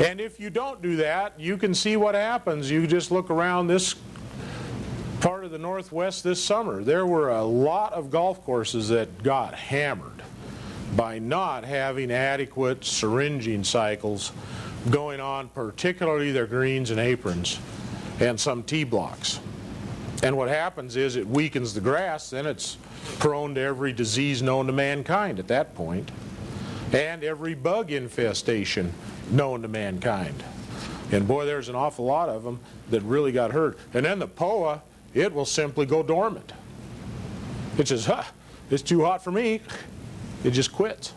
And if you don't do that, you can see what happens. You just look around this part of the Northwest this summer. There were a lot of golf courses that got hammered by not having adequate syringing cycles going on, particularly their greens and aprons and some tee blocks. And what happens is it weakens the grass, then it's prone to every disease known to mankind at that point, and every bug infestation known to mankind. And boy, there's an awful lot of them that really got hurt. And then the POA, it will simply go dormant. It says, it's too hot for me. It just quits,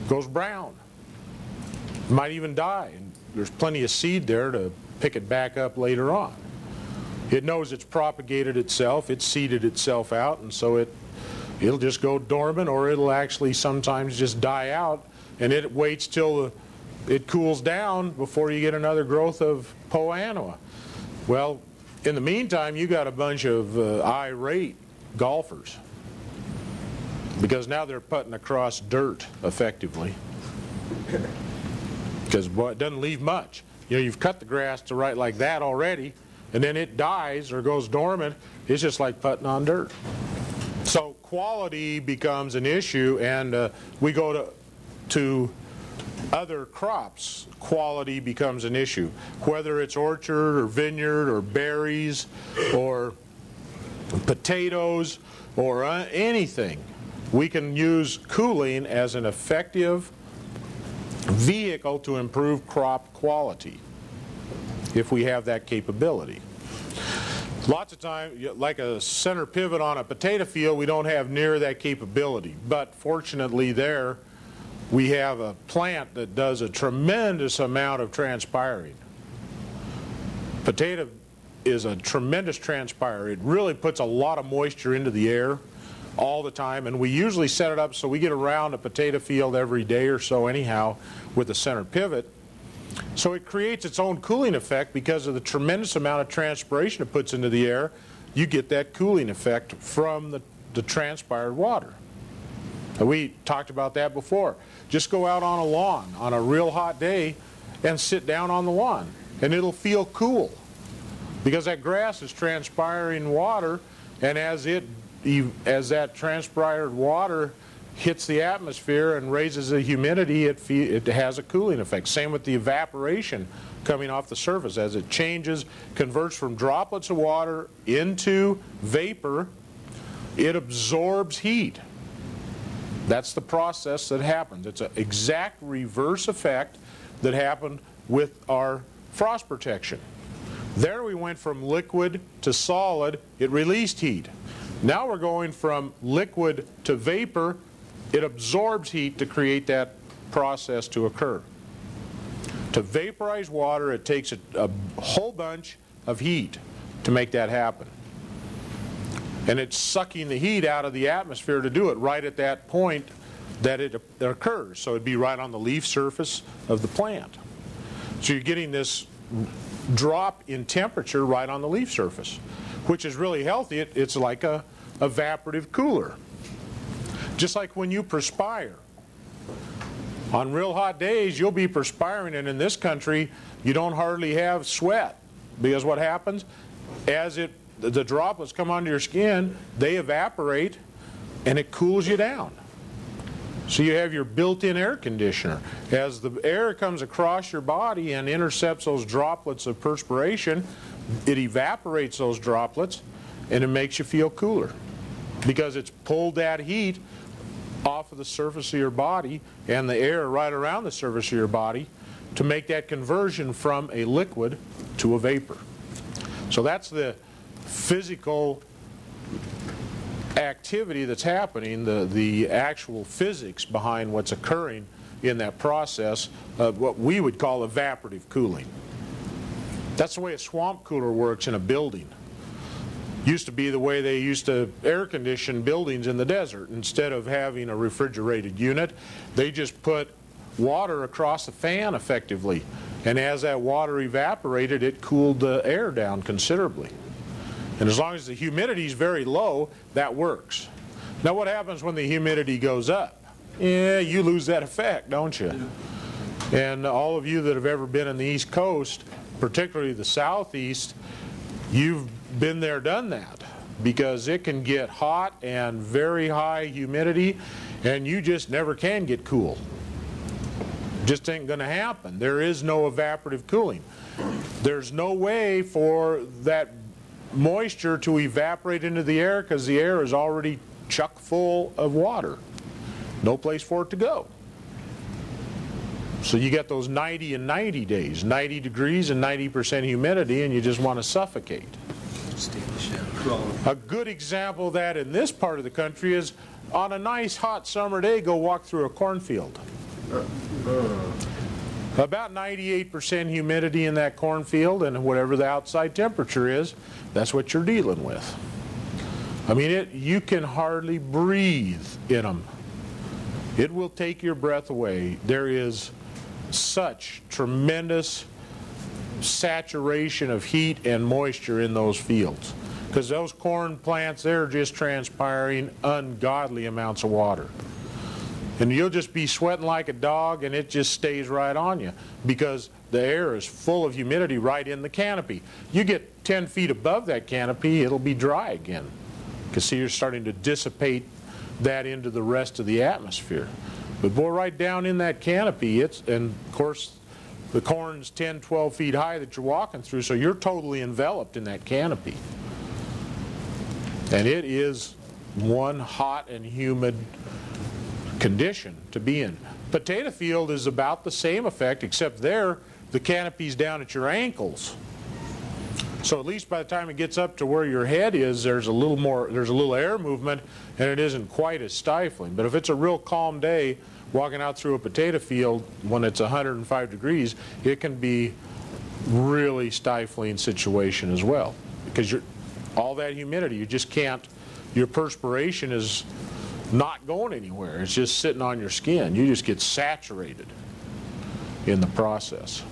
goes brown, might even die. And there's plenty of seed there to pick it back up later on. It knows it's propagated itself, it's seeded itself out, and so it'll just go dormant, or it'll actually sometimes just die out, and it waits till it cools down before you get another growth of POA annua. Well, in the meantime, you got a bunch of irate golfers, because now they're putting across dirt effectively, because it doesn't leave much. You know, you've cut the grass to right like that already, and then it dies or goes dormant. It's just like putting on dirt. So quality becomes an issue, and we go to other crops. Quality becomes an issue, whether it's orchard or vineyard or berries or potatoes or anything. We can use cooling as an effective vehicle to improve crop quality if we have that capability. Lots of times, like a center pivot on a potato field, we don't have near that capability. But fortunately there, we have a plant that does a tremendous amount of transpiring. Potato is a tremendous transpirer. It really puts a lot of moisture into the air all the time, and we usually set it up so we get around a potato field every day or so anyhow with a center pivot. So it creates its own cooling effect because of the tremendous amount of transpiration it puts into the air. You get that cooling effect from the transpired water. And we talked about that before. Just go out on a lawn on a real hot day and sit down on the lawn, and it'll feel cool because that grass is transpiring water, and as that transpired water hits the atmosphere and raises the humidity, it has a cooling effect. Same with the evaporation coming off the surface. As it changes, converts from droplets of water into vapor, it absorbs heat. That's the process that happens. It's an exact reverse effect that happened with our frost protection. There we went from liquid to solid. It released heat. Now we're going from liquid to vapor. It absorbs heat to create that process to occur. To vaporize water, it takes a whole bunch of heat to make that happen. And it's sucking the heat out of the atmosphere to do it right at that point that it occurs. So it'd be right on the leaf surface of the plant. So you're getting this drop in temperature right on the leaf surface, which is really healthy. It's like a evaporative cooler. Just like when you perspire. On real hot days, you'll be perspiring, and in this country, you don't hardly have sweat. Because what happens? As the droplets come onto your skin, they evaporate, and it cools you down. So you have your built-in air conditioner. As the air comes across your body and intercepts those droplets of perspiration, it evaporates those droplets, and it makes you feel cooler. Because it's pulled that heat off of the surface of your body and the air right around the surface of your body to make that conversion from a liquid to a vapor. So that's the physical activity that's happening, the actual physics behind what's occurring in that process of what we would call evaporative cooling. That's the way a swamp cooler works in a building. Used to be the way they used to air condition buildings in the desert. Instead of having a refrigerated unit, they just put water across the fan effectively. And as that water evaporated, it cooled the air down considerably. And as long as the humidity is very low, that works. Now what happens when the humidity goes up? Yeah, you lose that effect, don't you? And all of you that have ever been in the East Coast, particularly the Southeast, you've been there, done that, because it can get hot and very high humidity, and you just never can get cool. Just ain't going to happen. There is no evaporative cooling. There's no way for that moisture to evaporate into the air because the air is already chock full of water. No place for it to go. So you get those 90 and 90 days, 90 degrees and 90% humidity, and you just want to suffocate. A good example of that in this part of the country is on a nice hot summer day, go walk through a cornfield. About 98% humidity in that cornfield, and whatever the outside temperature is, that's what you're dealing with. I mean, you can hardly breathe in them. It will take your breath away. There is such tremendous saturation of heat and moisture in those fields, because those corn plants, they're just transpiring ungodly amounts of water. And you'll just be sweating like a dog, and it just stays right on you because the air is full of humidity right in the canopy. You get 10 feet above that canopy, it'll be dry again, because see, you're starting to dissipate that into the rest of the atmosphere. But boy, right down in that canopy, and of course the corn's 10, 12 feet high that you're walking through, so you're totally enveloped in that canopy. And it is one hot and humid condition to be in. Potato field is about the same effect, except there the canopy's down at your ankles. So at least by the time it gets up to where your head is, there's a little air movement, and it isn't quite as stifling. But if it's a real calm day walking out through a potato field when it's 105 degrees, it can be really stifling situation as well, because all that humidity, you just can't, your perspiration is not going anywhere. It's just sitting on your skin. You just get saturated in the process.